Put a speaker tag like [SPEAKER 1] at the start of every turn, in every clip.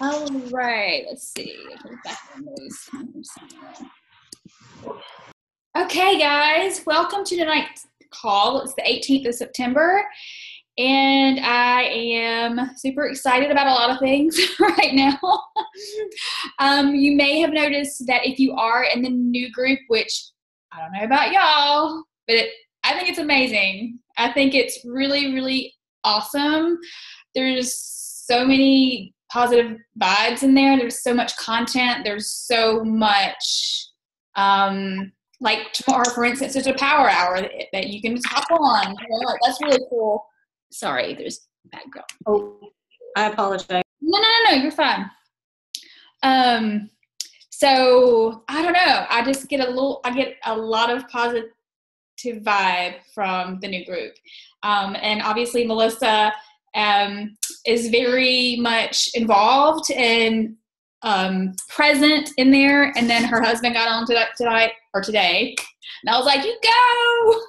[SPEAKER 1] All right, let's see. Okay, guys, welcome to tonight's call. It's the 18th of September, and I am super excited about a lot of things right now. You may have noticed that if you are in the new group, which I don't know about y'all, but I think it's amazing. I think it's really, really awesome. There's so many positive vibes in there. There's so much content. There's so much, like tomorrow, for instance, there's a power hour that you can just hop on. You know, like, that's really cool. Sorry, there's background.
[SPEAKER 2] Oh, I apologize.
[SPEAKER 1] No, you're fine. So I don't know. I get a lot of positive vibe from the new group. And obviously Melissa is very much involved and present in there. And then her husband got on today. And I was like, you go!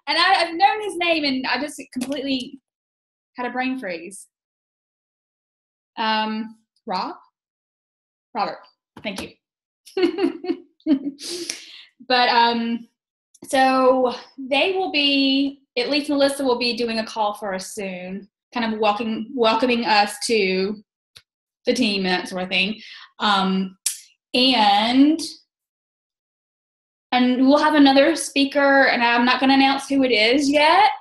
[SPEAKER 1] And I've known his name and I just completely had a brain freeze. Robert, thank you. But so they will be, at least Melissa will be doing a call for us soon, kind of welcoming us to the team and that sort of thing. And we'll have another speaker, and I'm not going to announce who it is yet,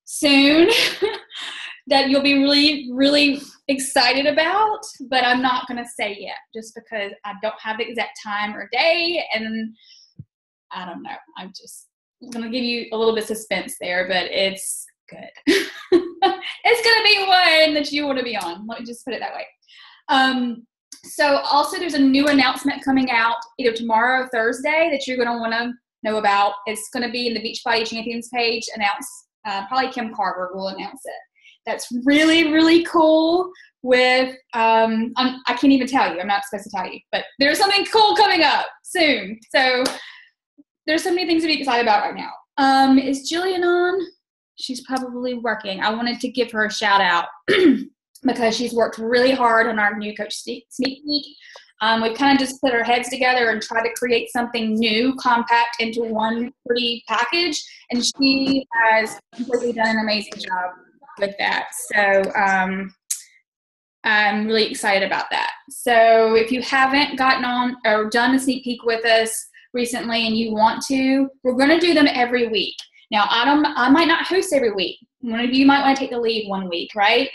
[SPEAKER 1] soon, that you'll be really, really excited about, but I'm not going to say yet, just because I don't have the exact time or day, and I don't know. I'm just going to give you a little bit of suspense there, but it's good. It's going to be one that you want to be on. Let me just put it that way. So also there's a new announcement coming out either tomorrow or Thursday that you're going to want to know about. It's going to be in the Beachbody Champions page probably Kim Carver will announce it. That's really, really cool with, I can't even tell you. I'm not supposed to tell you, but there's something cool coming up soon. So there's so many things to be excited about right now. Is Jillian on? She's probably working. I wanted to give her a shout out because she's worked really hard on our new Coach Sneak Peek. We've kind of just put our heads together and tried to create something new, compact into one pretty package. And she has completely done an amazing job with that. So I'm really excited about that. So if you haven't gotten on or done a sneak peek with us recently and you want to, we're going to do them every week. Now, I might not host every week. One of you might want to take the lead one week, right?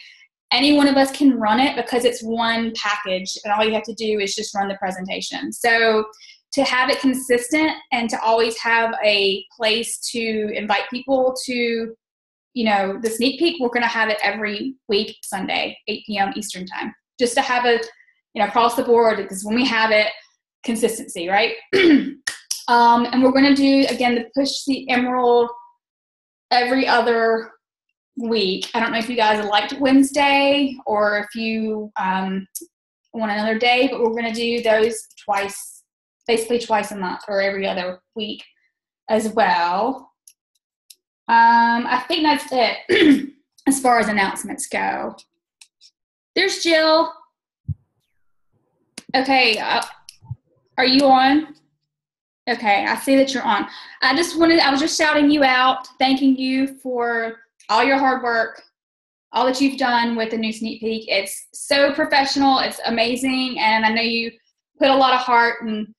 [SPEAKER 1] Any one of us can run it because it's one package, and all you have to do is just run the presentation. So to have it consistent and to always have a place to invite people to, the sneak peek, we're going to have it every week, Sunday, 8 p.m. Eastern time, just to have it, across the board, because when we have it, consistency, right? And we're going to do, again, the Push the Emerald every other week. I don't know if you guys liked Wednesday or if you want another day, but we're going to do those basically twice a month or every other week as well. I think that's it as far as announcements go. There's Jill. Okay, are you on? Okay, I see that you're on. I was just shouting you out, thanking you for all your hard work, all that you've done with the new sneak peek. It's so professional, it's amazing, and I know you put a lot of heart and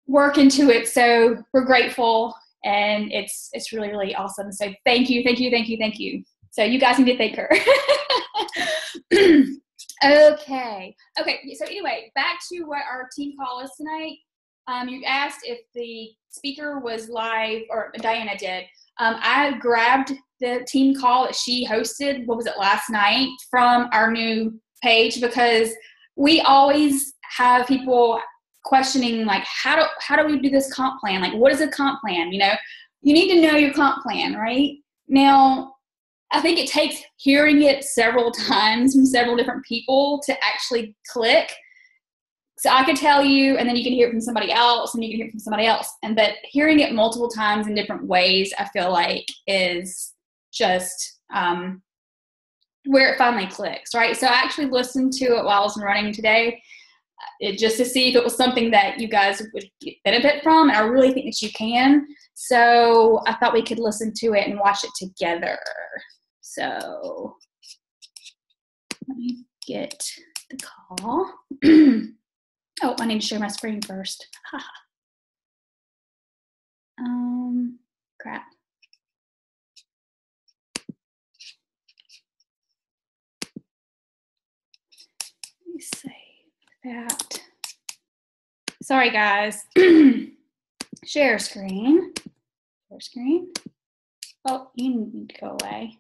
[SPEAKER 1] work into it, so we're grateful, and it's really, really awesome. So thank you. So you guys need to thank her. Okay, so anyway, back to what our team call is tonight. You asked if the speaker was live, or Diana did. I grabbed the team call that she hosted, last night, from our new page, because we always have people questioning, like, how do we do this comp plan? Like, what is a comp plan? You need to know your comp plan, right? Now, I think it takes hearing it several times from several different people to actually click. So I could tell you, and then you can hear it from somebody else, and you can hear it from somebody else. But hearing it multiple times in different ways, I feel like is just where it finally clicks, right? So I actually listened to it while I was running today, just to see if it was something that you guys would benefit from, and I really think that you can. So I thought we could listen to it and watch it together. So let me get the call. Oh, I need to share my screen first. Crap. Let me save that. Sorry, guys. Share screen. Share screen. Oh, you need to go away.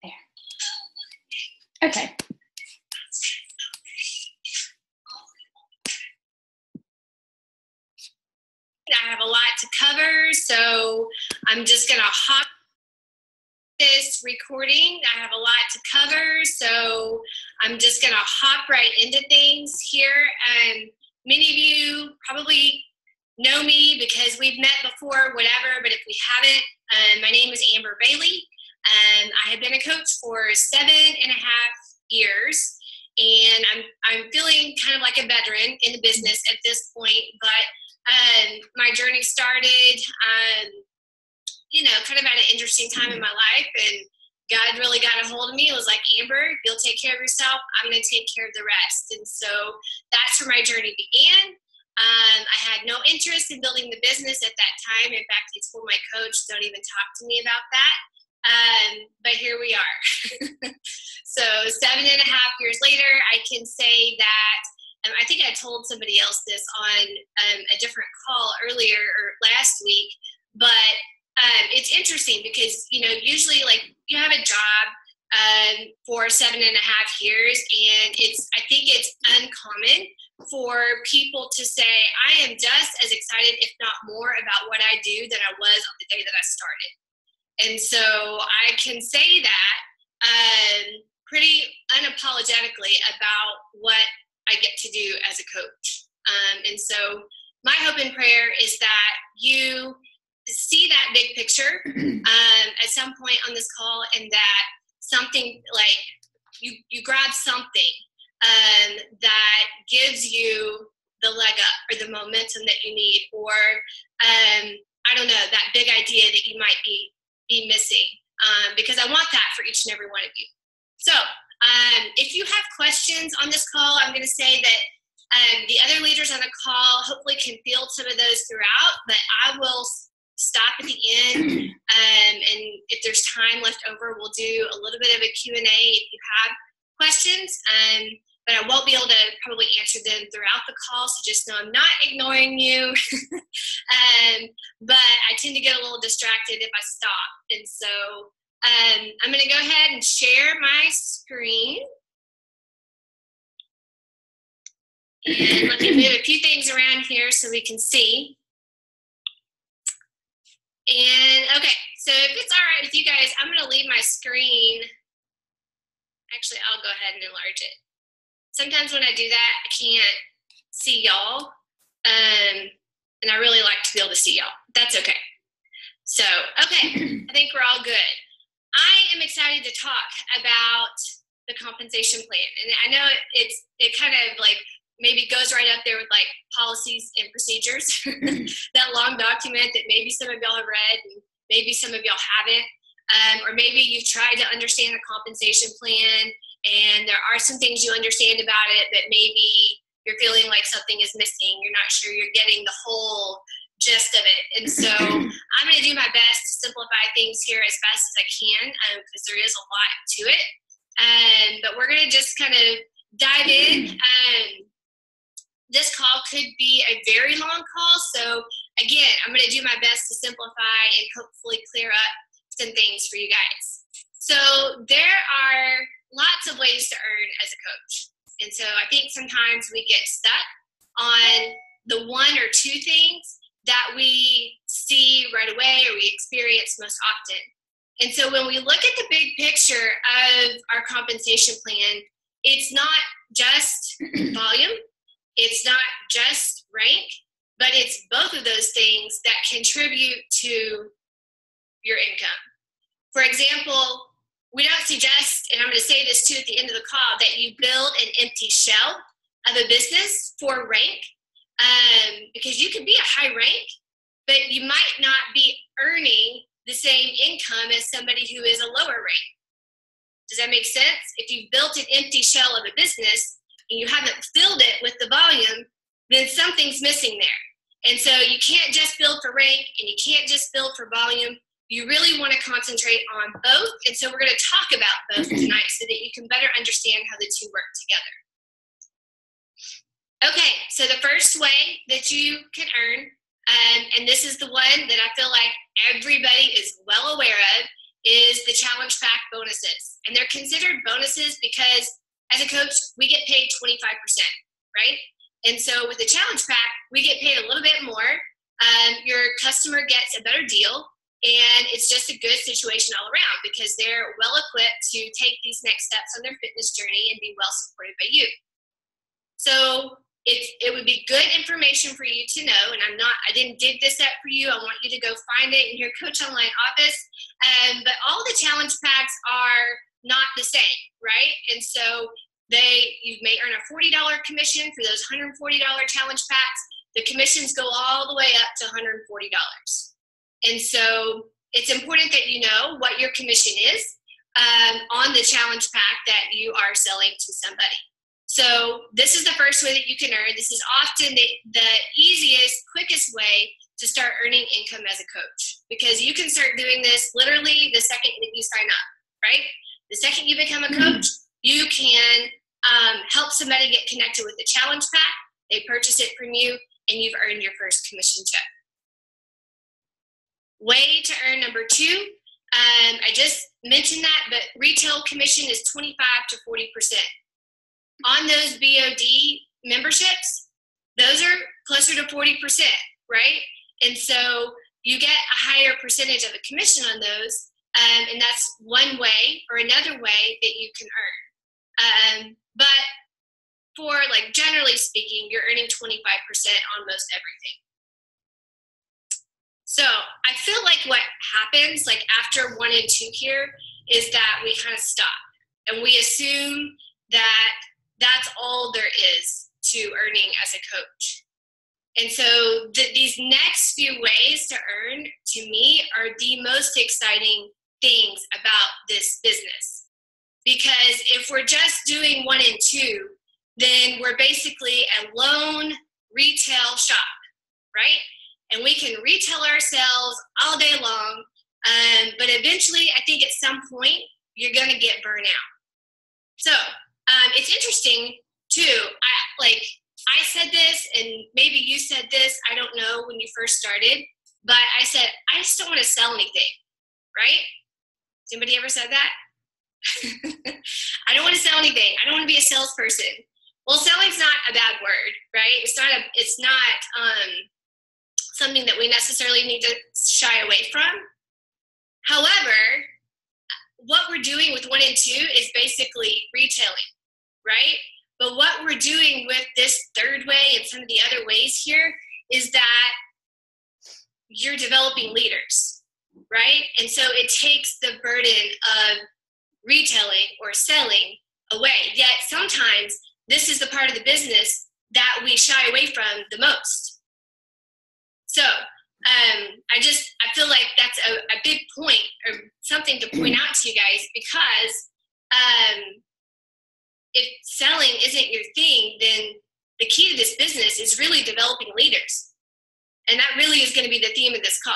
[SPEAKER 1] There. Okay.
[SPEAKER 3] I have a lot to cover, so I'm just going to hop this recording. I have a lot to cover, so I'm just going to hop right into things here. Many of you probably know me because we've met before, whatever, but if we haven't, my name is Amber Bailey. I have been a coach for 7.5 years, and I'm feeling kind of like a veteran in the business at this point, but my journey started, kind of at an interesting time in my life, and God really got a hold of me. It was like, Amber, if you'll take care of yourself, I'm going to take care of the rest. And so that's where my journey began. I had no interest in building the business at that time. In fact, I told my coach, don't even talk to me about that. But here we are. So 7.5 years later, I can say that I think I told somebody else this on a different call earlier or last week, but it's interesting because, usually like you have a job for 7.5 years, and I think it's uncommon for people to say, I am just as excited, if not more, about what I do than I was on the day that I started. And so I can say that pretty unapologetically about what I get to do as a coach. And so my hope and prayer is that you see that big picture at some point on this call, and that something like you grab something that gives you the leg up or the momentum that you need, or I don't know, that big idea that you might be missing, because I want that for each and every one of you. So if you have questions on this call, I'm going to say that the other leaders on the call hopefully can field some of those throughout, but I will stop at the end, and if there's time left over, we'll do a little bit of a Q&A if you have questions, but I won't be able to probably answer them throughout the call, so just know I'm not ignoring you. But I tend to get a little distracted if I stop, and so I'm going to go ahead and share my screen. And let me move a few things around here so we can see. And okay, so if it's all right with you guys, I'm going to leave my screen. Actually, I'll go ahead and enlarge it. Sometimes when I do that, I can't see y'all. And I really like to be able to see y'all. That's okay. So, okay, I think we're all good. I am excited to talk about the compensation plan. And I know it kind of like maybe goes right up there with like policies and procedures, that long document that maybe some of y'all have read and maybe some of y'all haven't, or maybe you've tried to understand the compensation plan and there are some things you understand about it, but maybe you're feeling like something is missing. You're not sure you're getting the whole gist of it. And so I'm going to do my best to simplify things here as best as I can, because there is a lot to it. But we're going to just kind of dive in. This call could be a very long call. So again, I'm going to do my best to simplify and hopefully clear up some things for you guys. So there are lots of ways to earn as a coach. And so I think sometimes we get stuck on the one or two things that we see right away or we experience most often. And so when we look at the big picture of our compensation plan, it's not just volume, it's not just rank, but it's both of those things that contribute to your income. For example, we don't suggest, and I'm going to say this too at the end of the call, that you build an empty shell of a business for rank, because you can be a high rank, but you might not be earning the same income as somebody who is a lower rank. Does that make sense? If you've built an empty shell of a business and you haven't filled it with the volume, then something's missing there. And so you can't just build for rank and you can't just build for volume. You really want to concentrate on both. And so we're going to talk about both tonight so that you can better understand how the two work together. Okay, so the first way that you can earn, and this is the one that I feel like everybody is well aware of, is the challenge pack bonuses. And they're considered bonuses because as a coach, we get paid 25%, right? And so with the challenge pack, we get paid a little bit more. Your customer gets a better deal, and it's just a good situation all around because they're well equipped to take these next steps on their fitness journey and be well supported by you. So it would be good information for you to know, and I didn't dig this up for you. I want you to go find it in your Coach Online office. But all the challenge packs are not the same, right? And so you may earn a $40 commission for those $140 challenge packs. The commissions go all the way up to $140. And so it's important that you know what your commission is on the challenge pack that you are selling to somebody. So this is the first way that you can earn. This is often the easiest, quickest way to start earning income as a coach, because you can start doing this literally the second that you sign up, right? The second you become a coach, you can help somebody get connected with the challenge pack. They purchase it from you, and you've earned your first commission check. Way to earn number two, I just mentioned that, but retail commission is 25 to 40%. On those BOD memberships, those are closer to 40%, right? And so you get a higher percentage of a commission on those, and that's one way or another way that you can earn. But for generally speaking, you're earning 25% on most everything. So I feel like what happens after 1 and 2 here is that we kind of stop and we assume that that's all there is to earning as a coach. And so these next few ways to earn, to me, are the most exciting things about this business. Because if we're just doing 1 and 2, then we're basically a lone retail shop, right? And we can retail ourselves all day long, but eventually, I think at some point, you're going to get burnt out. So it's interesting, too. I said this, and maybe you said this, I don't know, when you first started, but I said, I just don't want to sell anything, right? Has anybody ever said that? I don't want to sell anything. I don't want to be a salesperson. Well, selling's not a bad word, right? It's not something that we necessarily need to shy away from. However, what we're doing with 1 and 2 is basically retailing, right? But what we're doing with this third way and some of the other ways here is that you're developing leaders, right? And so it takes the burden of retailing or selling away. Yet sometimes this is the part of the business that we shy away from the most. So I feel like that's a big point or something to point out to you guys, because if selling isn't your thing, then the key to this business is really developing leaders. And that really is going to be the theme of this call.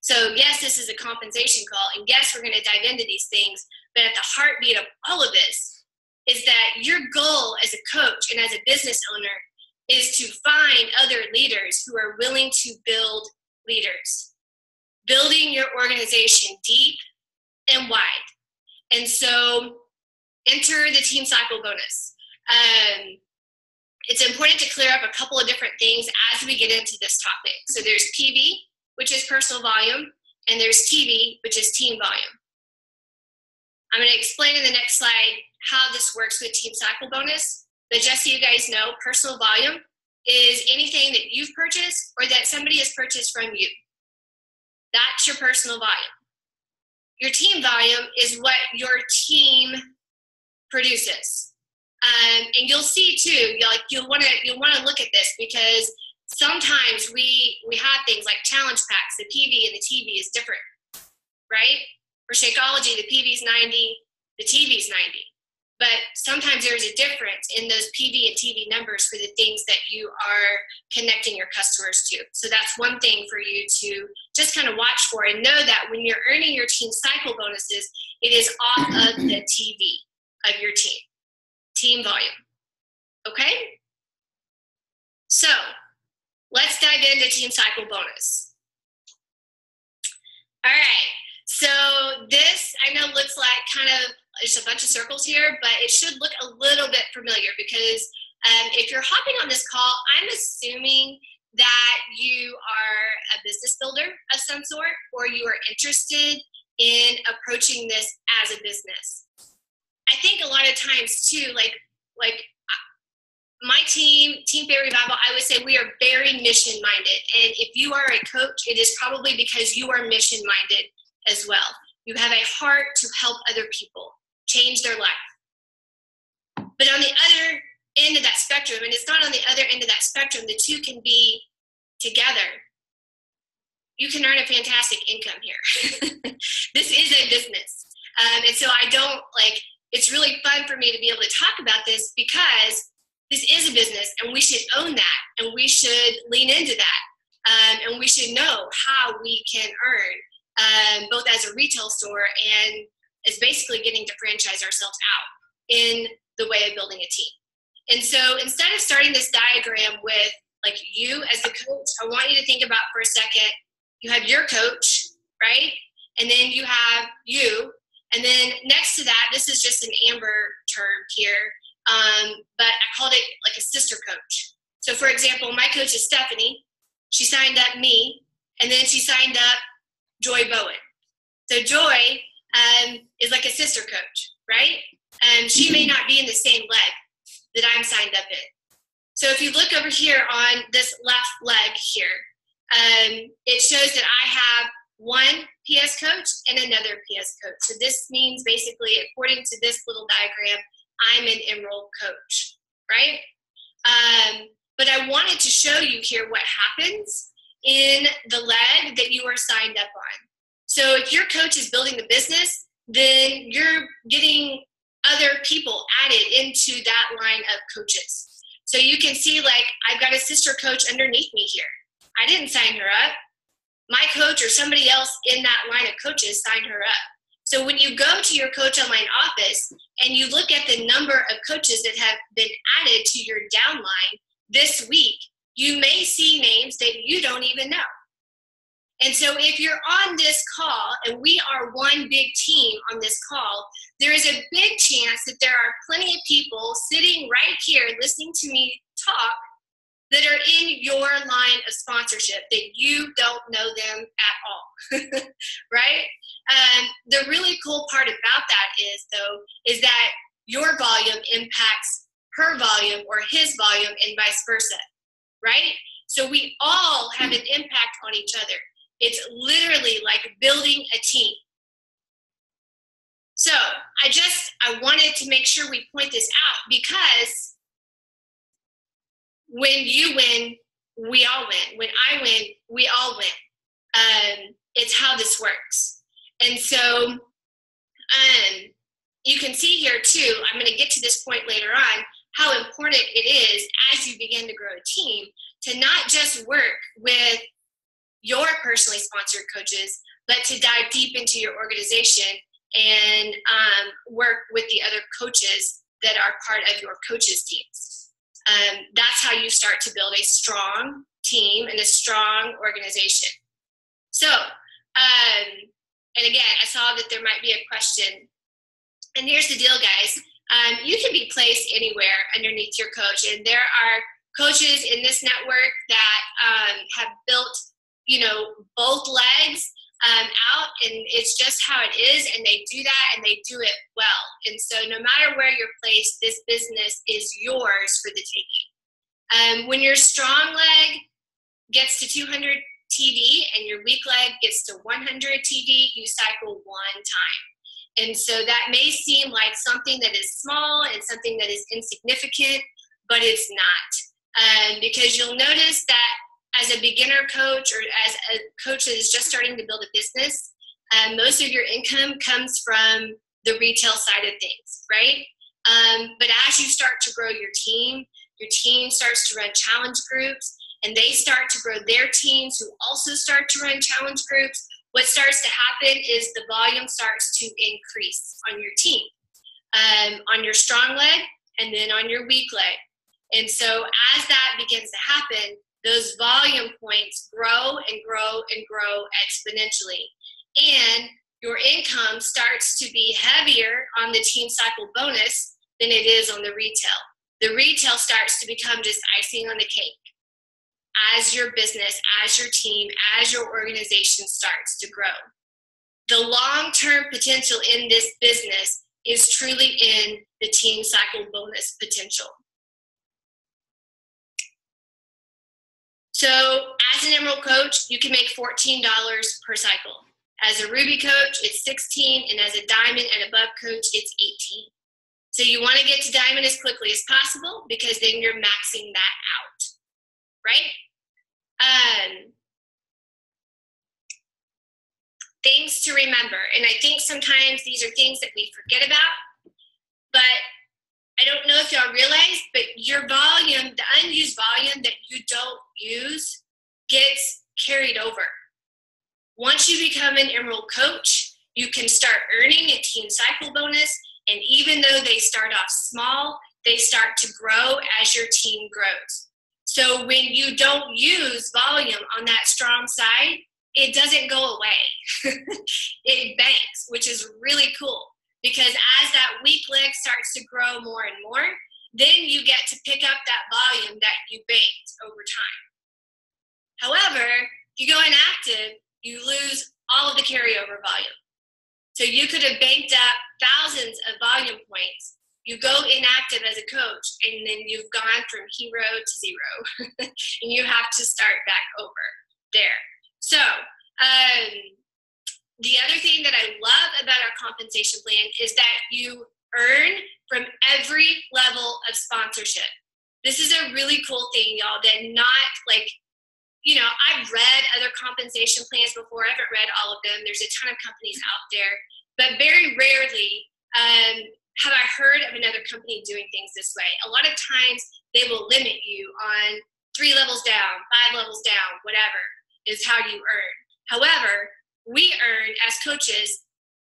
[SPEAKER 3] So yes, this is a compensation call, and yes, we're going to dive into these things, but at the heartbeat of all of this is that your goal as a coach and as a business owner is to find other leaders who are willing to build leaders, building your organization deep and wide. And so enter the Team Cycle bonus. It's important to clear up a couple of different things as we get into this topic. So there's PV, which is personal volume, and there's TV, which is team volume. I'm going to explain in the next slide how this works with Team Cycle bonus. But just so you guys know, personal volume is anything that you've purchased or that somebody has purchased from you. That's your personal volume. Your team volume is what your team produces. And you'll see too, you'll want to look at this, because sometimes we have things like challenge packs. The PV and the TV is different, right? For Shakeology, the PV is 90, the TV is 90. But sometimes there's a difference in those PV and TV numbers for the things that you are connecting your customers to. So that's one thing for you to just kind of watch for, and know that when you're earning your team cycle bonuses, it is off of the TV of your team volume. Okay? So let's dive into team cycle bonus. All right. So this, I know, looks like kind of there's a bunch of circles here, but it should look a little bit familiar, because if you're hopping on this call, I'm assuming that you are a business builder of some sort, or you are interested in approaching this as a business. I think a lot of times too, like my team, Team Faith Revival, I would say we are very mission minded. And if you are a coach, it is probably because you are mission minded as well. You have a heart to help other people change their life. But on the other end of that spectrum, and it's not on the other end of that spectrum, the two can be together. You can earn a fantastic income here. This is a business. And so it's really fun for me to be able to talk about this, because this is a business and we should own that, and we should lean into that. And we should know how we can earn, both as a retail store and as basically getting to franchise ourselves out in the way of building a team. And so instead of starting this diagram with like you as the coach, I want you to think about for a second, you have your coach, right? And then you have you. And then next to that, this is just an Amber term here, but I called it like a sister coach. So for example, my coach is Stephanie. She signed up me, and then she signed up Joy Bowen. So Joy is like a sister coach, right? She may not be in the same leg that I'm signed up in. So if you look over here on this left leg here, it shows that I have one PS coach and another PS coach. So this means basically, according to this little diagram, I'm an enrolled coach, right? But I wanted to show you here what happens in the leg that you are signed up on. So if your coach is building the business, then you're getting other people added into that line of coaches. So you can see, like, I've got a sister coach underneath me here. I didn't sign her up. My coach or somebody else in that line of coaches signed her up. So when you go to your Coach Online office and you look at the number of coaches that have been added to your downline this week, you may see names that you don't even know. And so if you're on this call, and we are one big team on this call, there is a big chance that there are plenty of people sitting right here listening to me talk that are in your line of sponsorship that you don't know them at all, right? The really cool part about that is that your volume impacts her volume or his volume and vice versa, right? So we all have an impact on each other. It's literally like building a team. So I wanted to make sure we point this out, because when you win, we all win. When I win, we all win. It's how this works. And so you can see here too, I'm going to get to this point later on, how important it is as you begin to grow a team to not just work with your personally sponsored coaches, but to dive deep into your organization and work with the other coaches that are part of your coaches teams. That's how you start to build a strong team and a strong organization. So, and again, I saw that there might be a question. And here's the deal, guys. You can be placed anywhere underneath your coach. And there are coaches in this network that have built, both legs out, and it's just how it is, and they do that, and they do it well. And so no matter where you're placed, this business is yours for the taking. When your strong leg gets to 200 TD and your weak leg gets to 100 TD, you cycle one time. And so that may seem like something that is small and something that is insignificant, but it's not. Because you'll notice that as a beginner coach or as a coach that is just starting to build a business, most of your income comes from the retail side of things, right? But as you start to grow your team starts to run challenge groups, and they start to grow their teams who also start to run challenge groups. What starts to happen is the volume starts to increase on your team, on your strong leg, and then on your weak leg. And so as that begins to happen, those volume points grow and grow and grow exponentially. And your income starts to be heavier on the team cycle bonus than it is on the retail. The retail starts to become just icing on the cake as your business, as your team, as your organization starts to grow. The long-term potential in this business is truly in the team cycle bonus potential. So as an Emerald coach, you can make $14 per cycle. As a Ruby coach, it's $16, and as a Diamond and above coach, it's $18. So you want to get to Diamond as quickly as possible because then you're maxing that out, right? Things to remember, and I think sometimes these are things that we forget about, but I don't know if y'all realize, but your volume, the unused volume that you don't use, gets carried over. Once you become an Emerald coach, you can start earning a team cycle bonus, and even though they start off small, they start to grow as your team grows. So when you don't use volume on that strong side, it doesn't go away. It banks, which is really cool. Because as that weak leg starts to grow more and more, then you get to pick up that volume that you banked over time. However, if you go inactive, you lose all of the carryover volume. So you could have banked up thousands of volume points. You go inactive as a coach, and then you've gone from hero to zero. And you have to start back over there. So, the other thing that I love about our compensation plan is that you earn from every level of sponsorship. This is a really cool thing, y'all, that not like, you know, I've read other compensation plans before. I haven't read all of them. There's a ton of companies out there, but very rarely have I heard of another company doing things this way. A lot of times they will limit you on 3 levels down, 5 levels down, whatever is how you earn. However, we earn as coaches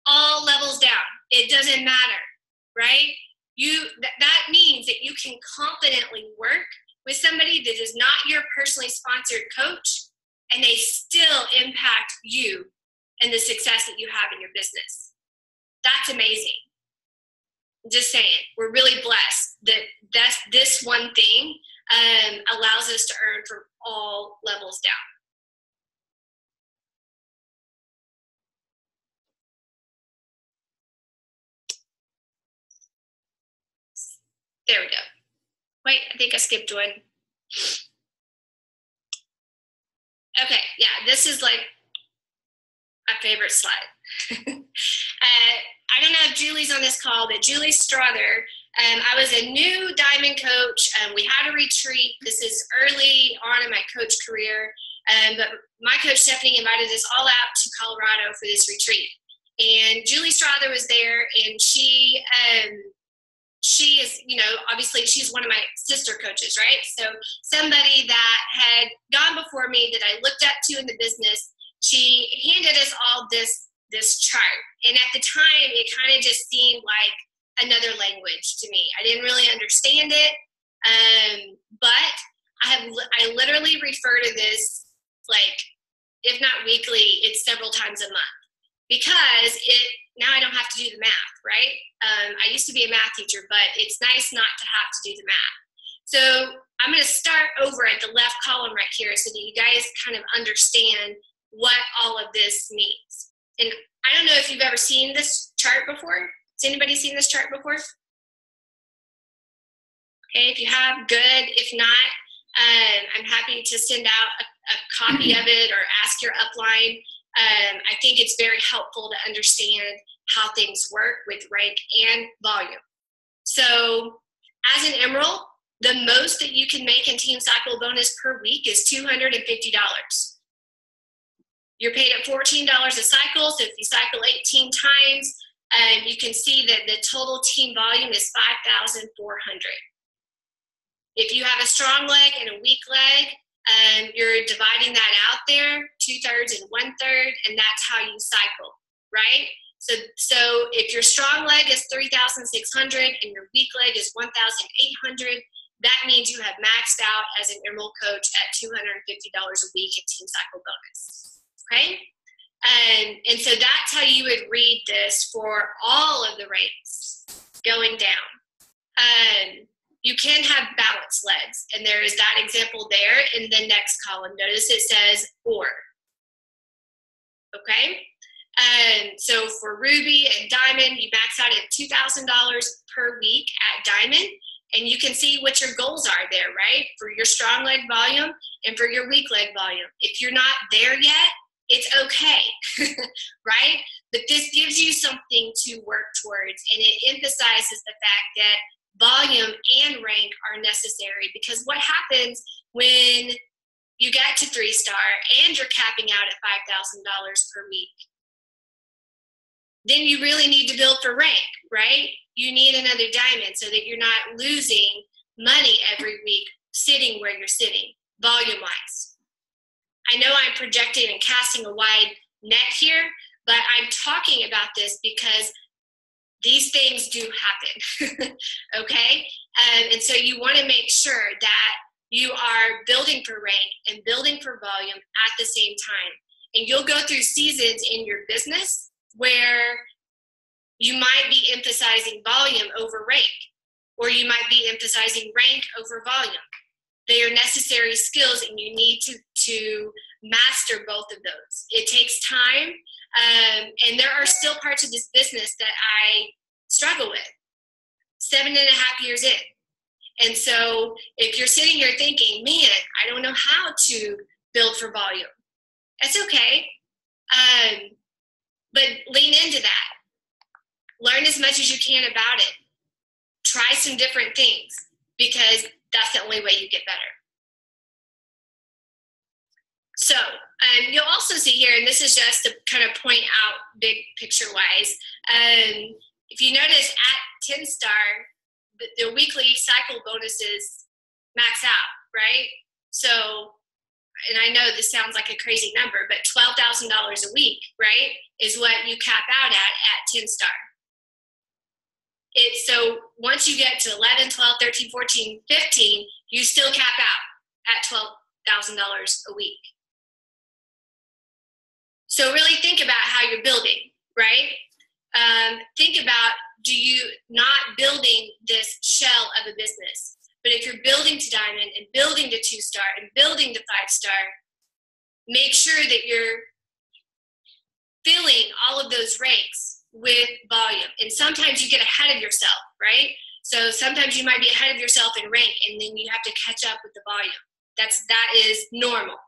[SPEAKER 3] all levels down. It doesn't matter, right? That means that you can confidently work with somebody that is not your personally sponsored coach, and they still impact you and the success that you have in your business. That's amazing. I'm just saying, we're really blessed that this one thing allows us to earn from all levels down. There we go. Wait, I think I skipped one. Okay, yeah, this is like my favorite slide. I don't know if Julie's on this call, but Julie Strother, I was a new Diamond coach. We had a retreat. This is early on in my coach career, but my coach Stephanie invited us all out to Colorado for this retreat. And Julie Strother was there, and she is, you know, obviously she's one of my sister coaches, right? So somebody that had gone before me that I looked up to in the business, she handed us all this chart. And at the time, it kind of just seemed like another language to me. I didn't really understand it, but I literally refer to this, like, if not weekly, it's several times a month. Because now I don't have to do the math, right? I used to be a math teacher, but it's nice not to have to do the math. So I'm going to start over at the left column right here so that you guys kind of understand what all of this means. And I don't know if you've ever seen this chart before. Has anybody seen this chart before? Okay, if you have, good. If not, I'm happy to send out a copy of it or ask your upline. I think it's very helpful to understand how things work with rank and volume. So as an Emerald, the most that you can make in Team Cycle bonus per week is $250. You're paid at $14 a cycle, so if you cycle 18 times, you can see that the total team volume is 5,400. If you have a strong leg and a weak leg, you're dividing that out there, 2/3 and 1/3, and that's how you cycle, right? So if your strong leg is 3,600 and your weak leg is 1,800, that means you have maxed out as an Emerald coach at $250 a week in Team Cycle bonus, okay? And so that's how you would read this for all of the ranks going down. You can have balanced legs, and there is that example there in the next column. Notice it says or, okay? So for Ruby and Diamond, you max out at $2,000 per week at Diamond, and you can see what your goals are there, right? For your strong leg volume and for your weak leg volume. If you're not there yet, it's okay, right? But this gives you something to work towards, and it emphasizes the fact that volume and rank are necessary, because what happens when you get to 3-star and you're capping out at $5,000 per week? Then you really need to build for rank, right? You need another diamond so that you're not losing money every week sitting where you're sitting, volume-wise. I know I'm projecting and casting a wide net here, but I'm talking about this because these things do happen, okay? And so you want to make sure that you are building for rank and building for volume at the same time. And you'll go through seasons in your business where you might be emphasizing volume over rank, or you might be emphasizing rank over volume. They are necessary skills, and you need to master both of those. It takes time, and there are still parts of this business that I struggle with 7.5 years in. And so if you're sitting here thinking, man, I don't know how to build for volume, that's okay. But lean into that. Learn as much as you can about it. Try some different things, because that's the only way you get better. So you'll also see here, and this is just to kind of point out big picture wise, if you notice at 10-star, the weekly cycle bonuses max out, right? So, and I know this sounds like a crazy number, but $12,000 a week, right, is what you cap out at 10-star. So once you get to 11, 12, 13, 14, 15, you still cap out at $12,000 a week. So really think about how you're building, right? Think about, do you not building this shell of a business? But if you're building to diamond and building to 2-star and building to 5-star, make sure that you're filling all of those ranks with volume. And sometimes you get ahead of yourself, right? So sometimes you might be ahead of yourself in rank, and then you have to catch up with the volume. That is normal.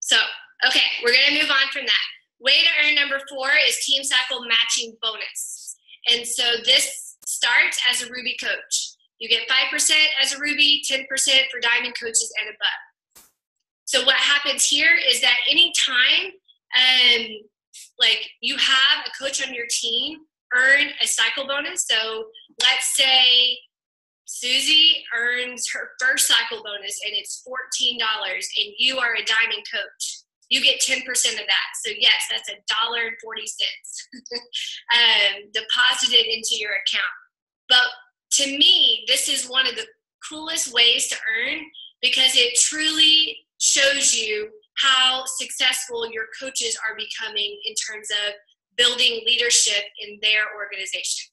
[SPEAKER 3] So, okay, we're gonna move on from that. Way to earn number 4 is Team Cycle matching bonus. And so this starts as a Ruby coach. You get 5% as a Ruby, 10% for Diamond coaches and above. So what happens here is that anytime like you have a coach on your team earn a cycle bonus, so let's say Susie earns her first cycle bonus and it's $14, and you are a Diamond coach, you get 10% of that. So yes, that's $1.40 deposited into your account. But to me, this is one of the coolest ways to earn, because it truly shows you how successful your coaches are becoming in terms of building leadership in their organization.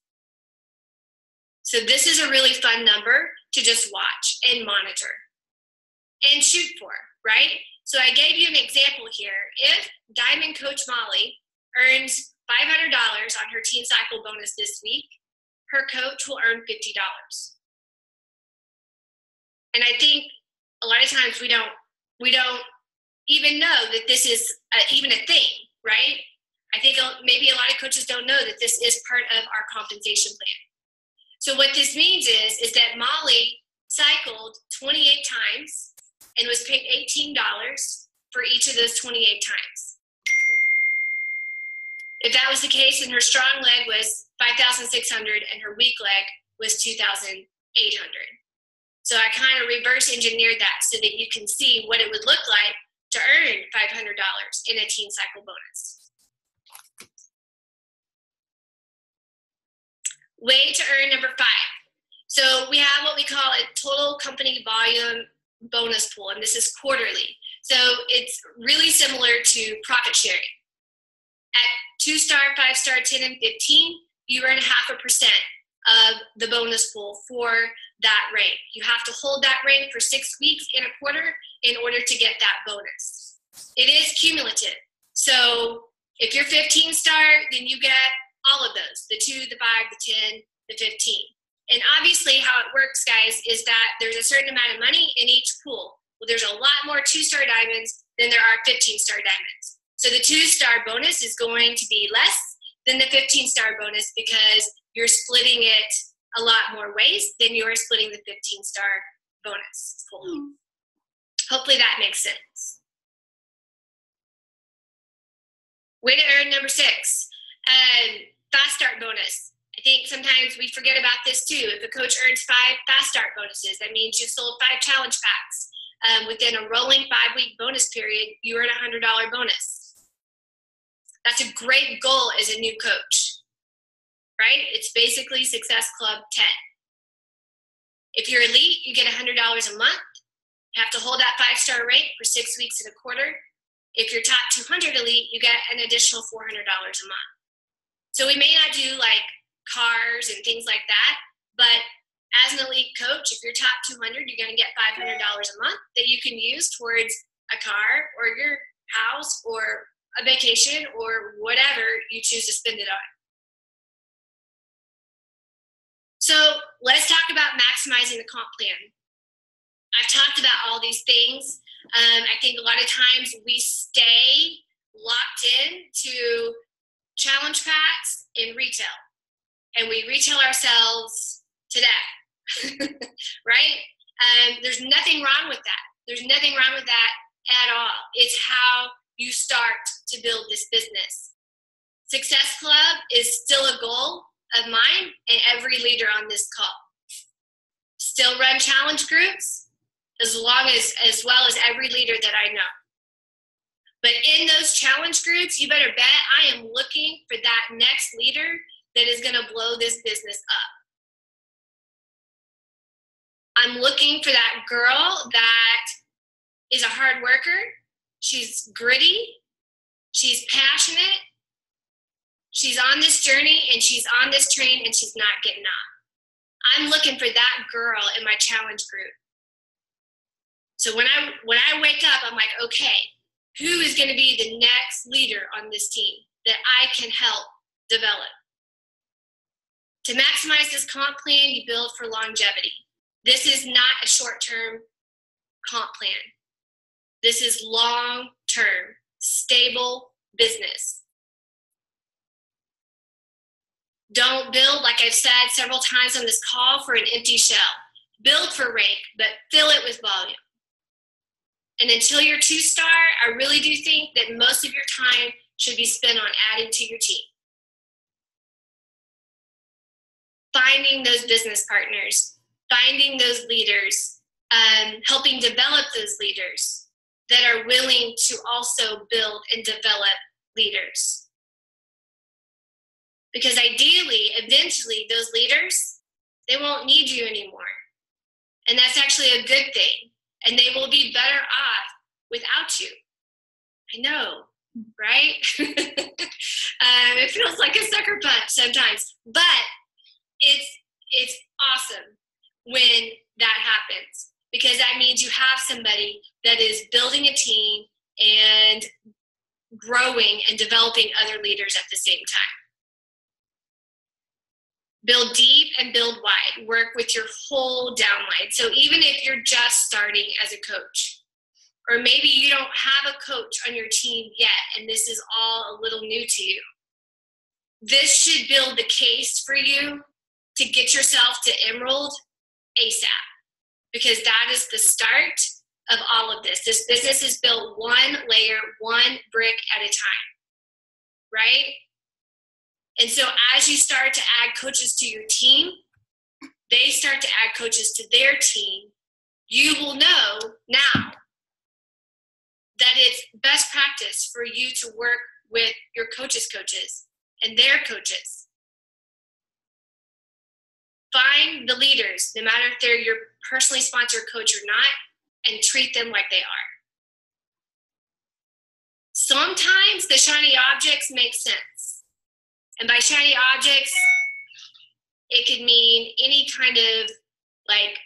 [SPEAKER 3] So this is a really fun number to just watch and monitor and shoot for, right? So I gave you an example here. If Diamond Coach Molly earns $500 on her Team Cycle bonus this week, her coach will earn $50. And I think a lot of times we don't even know that this is even a thing, right? I think maybe a lot of coaches don't know that this is part of our compensation plan. So what this means is that Molly cycled 28 times and was paid $18 for each of those 28 times. If that was the case, and her strong leg was 5,600 and her weak leg was 2,800. So I kind of reverse engineered that so that you can see what it would look like to earn $500 in a teen cycle bonus. Way to earn number 5. So we have what we call a total company volume bonus pool, and this is quarterly. So it's really similar to profit sharing. At 2-star, 5-star, 10, and 15, you earn 0.5% of the bonus pool for that rank. You have to hold that rank for 6 weeks in a quarter in order to get that bonus. It is cumulative. So if you're 15-star, then you get all of those, the 2, the 5, the 10, the 15. And obviously how it works, guys, is that there's a certain amount of money in each pool. Well, there's a lot more 2-star diamonds than there are 15-star diamonds. So the 2-star bonus is going to be less than the 15-star bonus because you're splitting it a lot more ways than you're splitting the 15-star bonus pool. Hopefully that makes sense. Way to earn number 6, fast start bonus. I think sometimes we forget about this too. If a coach earns 5 fast start bonuses, that means you've sold 5 challenge packs. Within a rolling 5-week bonus period, you earn a $100 bonus. That's a great goal as a new coach, right? It's basically Success Club 10. If you're elite, you get $100 a month. You have to hold that 5-star rank for 6 weeks and a quarter. If you're top 200 elite, you get an additional $400 a month. So we may not do like cars and things like that, but as an elite coach, if you're top 200, you're going to get $500 a month that you can use towards a car or your house or a vacation or whatever you choose to spend it on. So let's talk about maximizing the comp plan. I've talked about all these things. I think a lot of times we stay locked in to challenge packs in retail, and we retail ourselves to death, right? There's nothing wrong with that. There's nothing wrong with that at all. It's how you start to build this business. Success Club is still a goal of mine and every leader on this call. Still run challenge groups as well as every leader that I know. But in those challenge groups, you better bet I am looking for that next leader that is going to blow this business up. I'm looking for that girl that is a hard worker. She's gritty. She's passionate. She's on this journey and she's on this train and she's not getting off. I'm looking for that girl in my challenge group. So when I wake up, I'm like, okay, who is going to be the next leader on this team that I can help develop? To maximize this comp plan, you build for longevity. This is not a short-term comp plan. This is long-term, stable business. Don't build, like I've said several times on this call, for an empty shell. Build for rank, but fill it with volume. And until you're 2-star, I really do think that most of your time should be spent on adding to your team. Finding those business partners, finding those leaders, helping develop those leaders that are willing to also build and develop leaders. Because ideally, eventually, those leaders, they won't need you anymore. And that's actually a good thing. And they will be better off without you. I know, right? It feels like a sucker punch sometimes. But it's awesome when that happens. Because that means you have somebody that is building a team and growing and developing other leaders at the same time. Build deep and build wide. Work with your whole downline. So even if you're just starting as a coach, or maybe you don't have a coach on your team yet, and this is all a little new to you, this should build the case for you to get yourself to Emerald ASAP, because that is the start of all of this. This business is built one layer, one brick at a time, right? And so as you start to add coaches to your team, they start to add coaches to their team, you will know now that it's best practice for you to work with your coaches' coaches and their coaches. Find the leaders, no matter if they're your personally sponsored coach or not, and treat them like they are. Sometimes the shiny objects make sense. And by shiny objects, it could mean any kind of like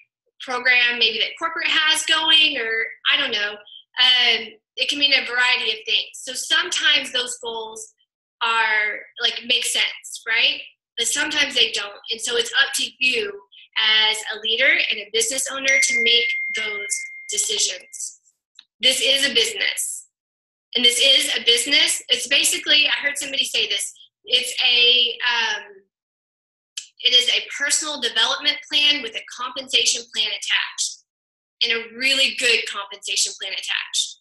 [SPEAKER 3] program maybe that corporate has going, or I don't know. It can mean a variety of things. So sometimes those goals are like make sense, right? But sometimes they don't. And so it's up to you as a leader and a business owner to make those decisions. This is a business. And this is a business. It's basically, I heard somebody say this, it is a personal development plan with a compensation plan attached, and a really good compensation plan attached.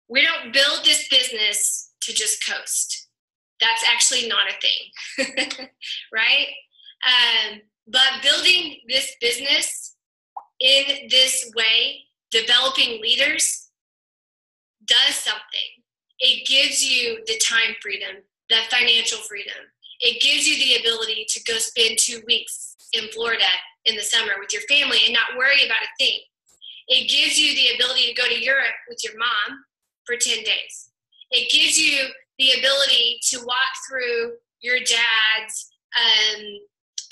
[SPEAKER 3] We don't build this business to just coast. That's actually not a thing, right? But building this business in this way, developing leaders, does something. It gives you the time freedom, the financial freedom. It gives you the ability to go spend 2 weeks in Florida in the summer with your family and not worry about a thing. It gives you the ability to go to Europe with your mom for 10 days. It gives you the ability to walk through your dad's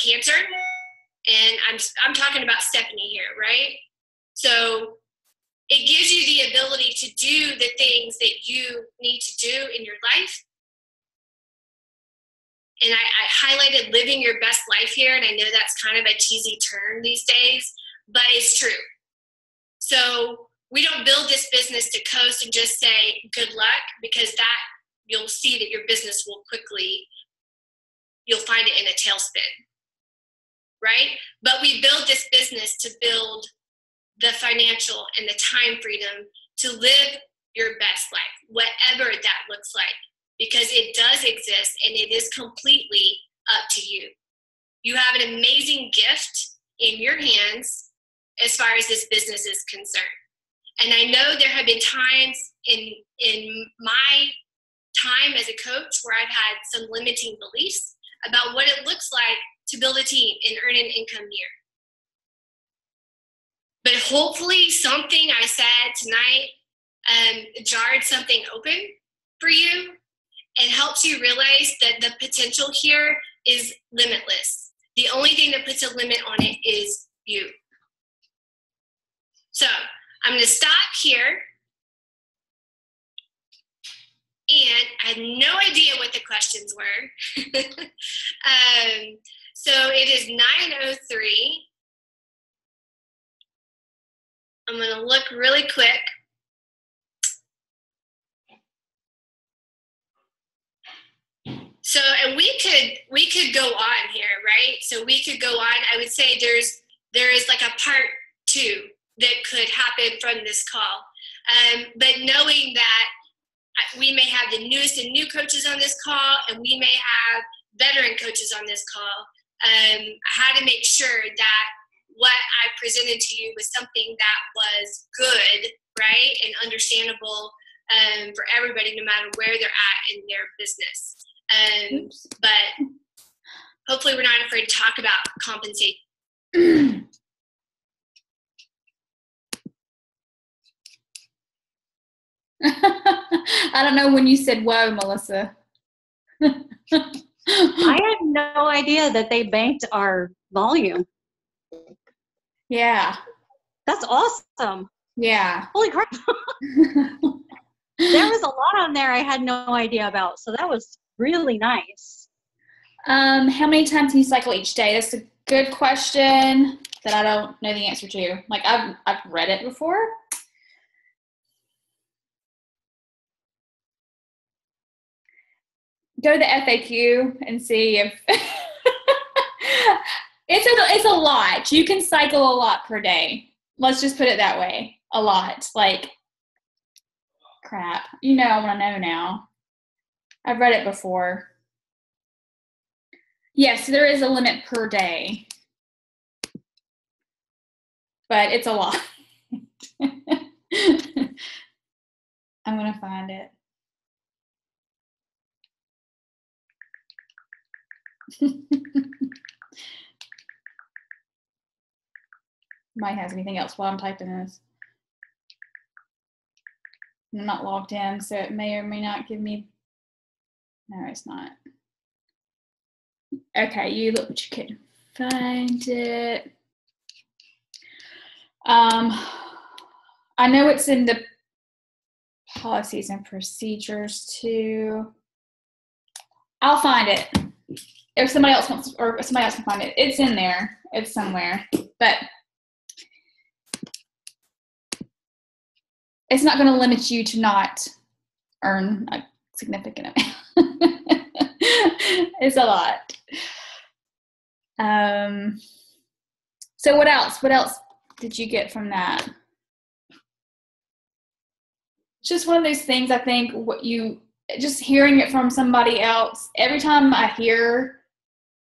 [SPEAKER 3] cancer. And I'm talking about Stephanie here, right? So it gives you the ability to do the things that you need to do in your life. And I highlighted living your best life here, and I know that's kind of a cheesy term these days, but it's true. So we don't build this business to coast and just say good luck, because that you'll see that your business will quickly, you'll find it in a tailspin, right? But we build this business to build the financial and the time freedom to live your best life, whatever that looks like, because it does exist and it is completely up to you. You have an amazing gift in your hands as far as this business is concerned. And I know there have been times in my time as a coach where I've had some limiting beliefs about what it looks like to build a team and earn an income here. But hopefully something I said tonight jarred something open for you and helps you realize that the potential here is limitless. The only thing that puts a limit on it is you. So I'm going to stop here. And I had no idea what the questions were. So it is 9:03. I'm going to look really quick. So, and we could go on here, right? So we could go on. I would say there is like a part 2 that could happen from this call. But knowing that we may have the newest and new coaches on this call, and we may have veteran coaches on this call, I had to make sure that what I presented to you was something that was good, right, and understandable for everybody, no matter where they're at in their business. But hopefully we're not afraid to talk about compensation.
[SPEAKER 1] I don't know when you said whoa, Melissa.
[SPEAKER 2] I had no idea that they banked our volume.
[SPEAKER 1] Yeah.
[SPEAKER 2] That's awesome.
[SPEAKER 1] Yeah.
[SPEAKER 2] Holy crap. There was a lot on there I had no idea about, so that was really nice.
[SPEAKER 1] How many times can you cycle each day? That's a good question that I don't know the answer to. Like I've read it before. Go to the FAQ and see if it's a lot. You can cycle a lot per day. Let's just put it that way. A lot. Like crap. You know, I want to know now. I've read it before. Yes, there is a limit per day. But it's a lot. I'm going to find it. Might have anything else while I'm typing this. I'm not logged in, so it may or may not give me. No, it's not. Okay, you look, but you can find it. I know it's in the policies and procedures too. I'll find it. If somebody else wants, or if somebody else can find it, it's in there. It's somewhere, but it's not going to limit you to not earn a significant amount. It's a lot. So what else? What else did you get from that? It's just one of those things, I think, just hearing it from somebody else, every time I hear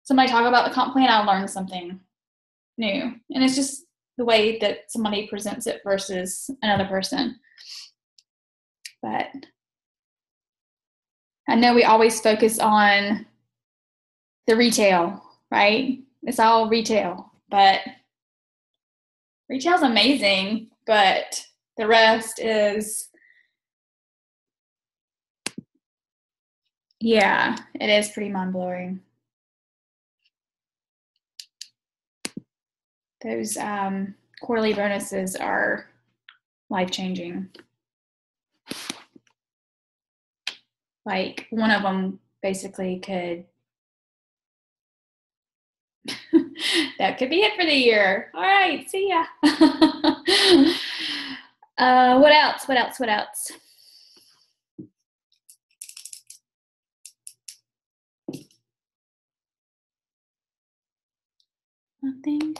[SPEAKER 1] somebody talk about the comp plan, I learn something new. And it's just the way that somebody presents it versus another person. But I know we always focus on the retail, right? It's all retail, but retail's amazing, but the rest is, yeah, it is pretty mind-blowing. Those quarterly bonuses are life-changing. Like one of them basically could, that could be it for the year. All right, see ya. What else? What else? What else? Nothing.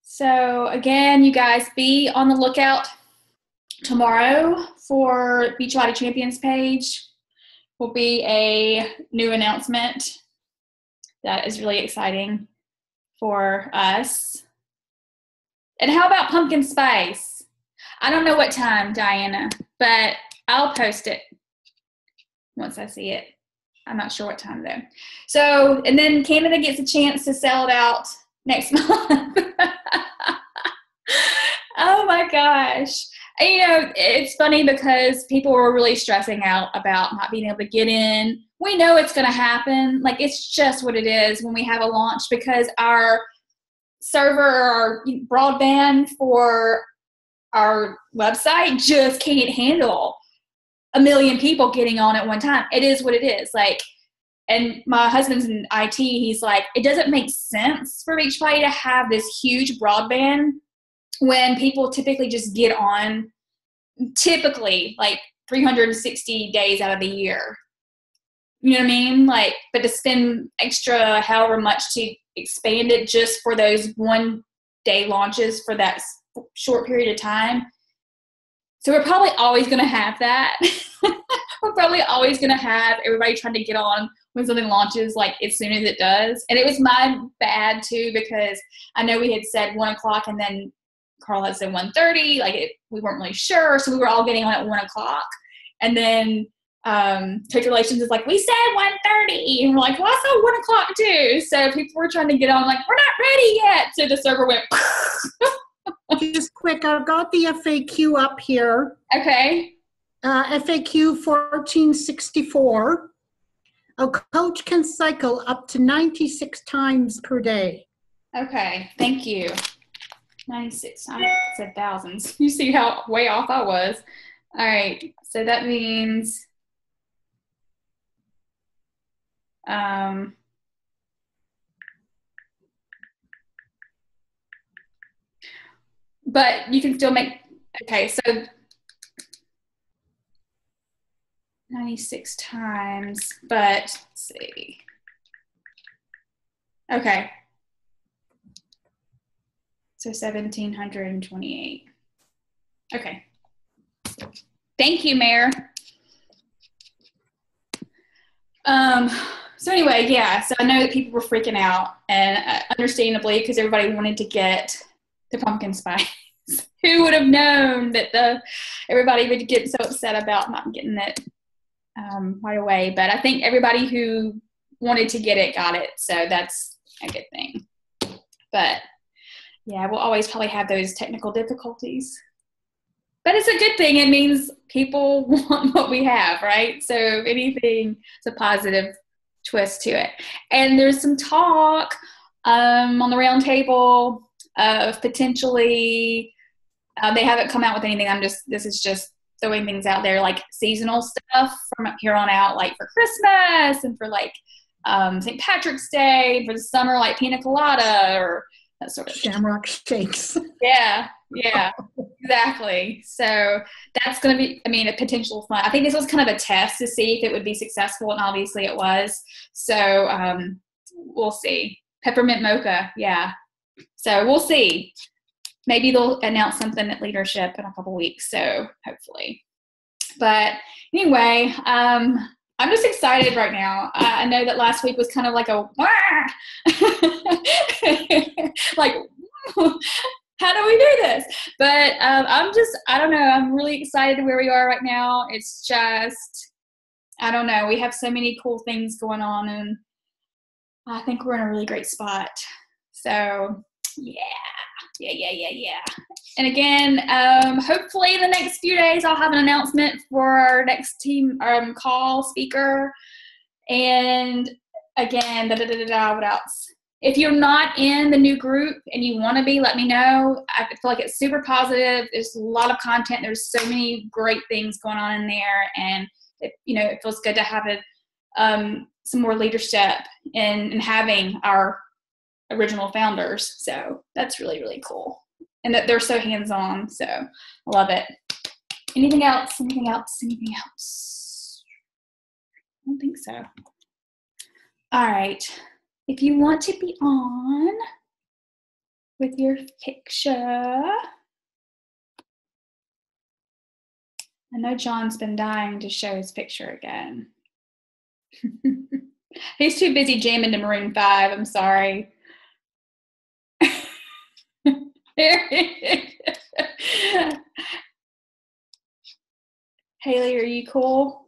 [SPEAKER 1] So again, you guys be on the lookout tomorrow for Beachbody Champions page. Will be a new announcement that is really exciting for us. And how about pumpkin spice? I don't know what time, Diana, but I'll post it once I see it. I'm not sure what time though. So, and then Canada gets a chance to sell it out next month. Oh my gosh. And, you know, it's funny because people were really stressing out about not being able to get in. We know it's going to happen. Like, it's just what it is when we have a launch, because our server, our broadband for our website just can't handle 1 million people getting on at one time. It is what it is. Like, and my husband's in IT. He's like, it doesn't make sense for Beachbody to have this huge broadband when people typically just get on typically like 360 days out of the year. You know what I mean? Like, but to spend extra however much to expand it just for those 1 day launches for that short period of time. So we're probably always going to have that. We're probably always going to have everybody trying to get on when something launches, like as soon as it does. And it was my bad too, because I know we had said 1 o'clock and then Carl had said 1:30. Like we weren't really sure. So we were all getting on at 1 o'clock. And then Tech Relations is like, we said 1:30. And we're like, well, I saw 1 o'clock too. So people were trying to get on like, we're not ready yet. So the server went.
[SPEAKER 4] Just quick, I've got the FAQ up here.
[SPEAKER 1] Okay.
[SPEAKER 4] FAQ 1464. A coach can cycle up to 96 times per day.
[SPEAKER 1] Okay. Thank you. 96 times. I said thousands. You see how way off I was. All right. So that means but you can still make, okay, so 96 times, but let's see. Okay. So 1,728. Okay. Thank you, Mayor. So anyway, yeah, so I know that people were freaking out, and understandably, because everybody wanted to get the pumpkin spice. Who would have known that everybody would get so upset about not getting it right away? But I think everybody who wanted to get it got it, so that's a good thing. But yeah, we'll always probably have those technical difficulties. But it's a good thing. It means people want what we have, right? So if anything, it's a positive twist to it. And there's some talk on the round table of potentially, they haven't come out with anything. This is just throwing things out there, like seasonal stuff from here on out, like for Christmas and for like St. Patrick's Day, for the summer, like pina colada or that sort of
[SPEAKER 4] Shamrock shakes.
[SPEAKER 1] Yeah, exactly. So that's going to be, a potential fun. I think this was kind of a test to see if it would be successful, and obviously it was. So we'll see. Peppermint mocha, yeah. So we'll see. Maybe they'll announce something at leadership in a couple weeks, so hopefully. But anyway, I'm just excited right now. I know that last week was kind of like a like, how do we do this? But I don't know. I'm really excited where we are right now. It's just, I don't know. We have so many cool things going on, and I think we're in a really great spot. So yeah. And again, hopefully in the next few days, I'll have an announcement for our next team call speaker. And again, what else? If you're not in the new group and you want to be, let me know. I feel like it's super positive. There's a lot of content. There's so many great things going on in there. And, it feels good to have some more leadership in having our original founders. So that's really, really cool. And that they're so hands-on. So I love it. Anything else? I don't think so. All right. If you want to be on with your picture, I know John's been dying to show his picture again. He's too busy jamming to Maroon 5. I'm sorry. Haley, are you cool?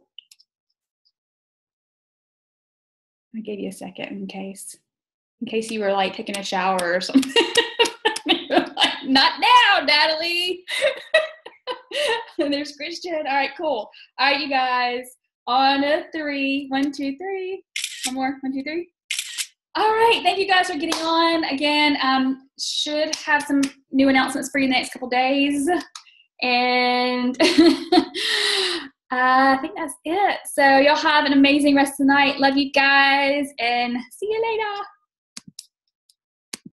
[SPEAKER 1] I gave you a second in case you were like taking a shower or something. Like, not now, Natalie. There's Christian. All right, cool. All right, you guys. On a 3. 1, 2, 3. One more. 1, 2, 3. All right. Thank you guys for getting on. Again, should have some new announcements for you in the next couple days. And I think that's it. So y'all have an amazing rest of the night. Love you guys, and see you later.